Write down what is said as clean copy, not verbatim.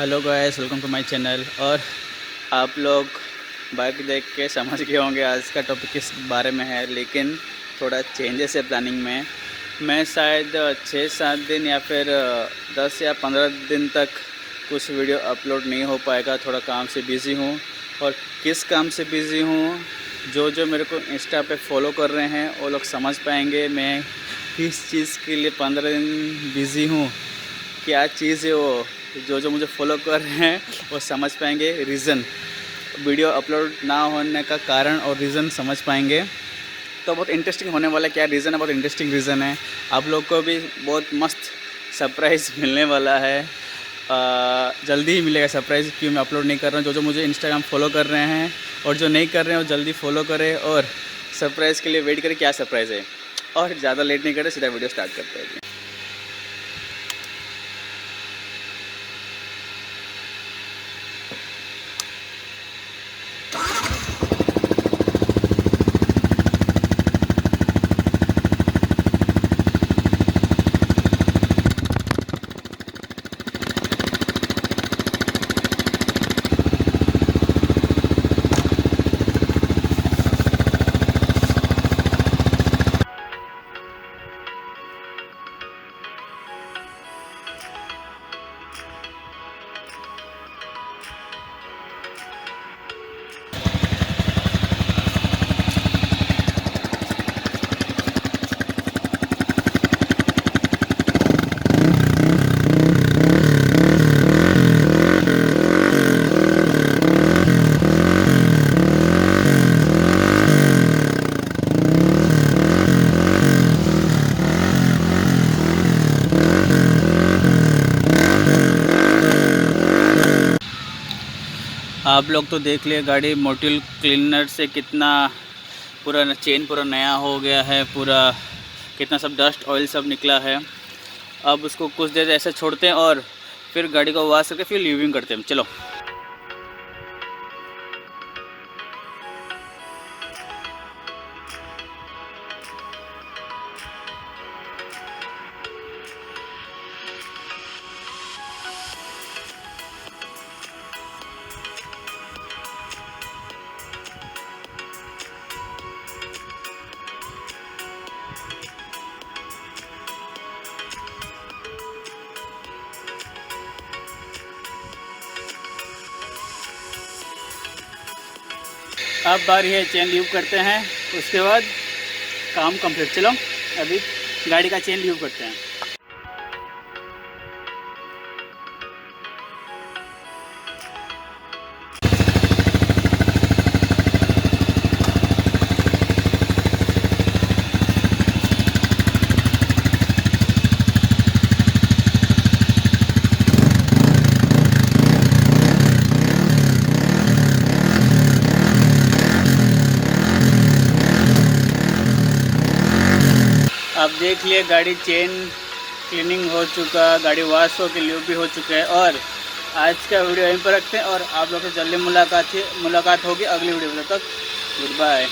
Hello guys, welcome to my channel. और आप लोग बाइक देख के समझ गए होंगे आज का टॉपिक किस बारे में है, लेकिन थोड़ा चेंजेस है प्लानिंग में। मैं शायद 6-7 दिन या फिर 10 या 15 दिन तक कुछ वीडियो अपलोड नहीं हो पाएगा। थोड़ा काम से बिज़ी हूँ। और किस काम से बिज़ी हूँ, जो मेरे को इंस्टा पे फॉलो कर रहे हैं वो लोग समझ पाएंगे मैं किस चीज़ के लिए 15 दिन बिज़ी हूँ। क्या चीज़ है वो, जो मुझे फॉलो कर रहे हैं वो समझ पाएंगे। रीज़न, वीडियो अपलोड ना होने का कारण और रीज़न समझ पाएंगे। तो बहुत इंटरेस्टिंग होने वाला है। क्या रीज़न है? बहुत इंटरेस्टिंग रीज़न है। आप लोग को भी बहुत मस्त सरप्राइज़ मिलने वाला है। जल्दी ही मिलेगा सरप्राइज़, क्यों मैं अपलोड नहीं कर रहा हूँ। जो मुझे इंस्टाग्राम फॉलो कर रहे हैं और जो नहीं कर रहे हैं वो जल्दी फॉलो करें और सरप्राइज़ के लिए वेट करें। क्या सरप्राइज़ है? और ज़्यादा लेट नहीं करें, सीधा वीडियो स्टार्ट करते हैं। आप लोग तो देख लिए गाड़ी मोटिल क्लीनर से कितना पूरा चेन पूरा नया हो गया है, पूरा कितना सब डस्ट ऑयल सब निकला है। अब उसको कुछ देर ऐसे छोड़ते हैं और फिर गाड़ी को वॉश करके फिर लीविंग करते हैं। चलो। अब बारी है चेन लीव करते हैं, उसके बाद काम कंप्लीट। चलो अभी गाड़ी का चेन लीव करते हैं। अब देख लिए गाड़ी चेन क्लीनिंग हो चुका, गाड़ी वॉश हो के लीव भी हो चुका है। और आज का वीडियो यहीं पर रखते हैं और आप लोगों से जल्दी मुलाकात होगी अगली वीडियो में। तब तक गुड बाय।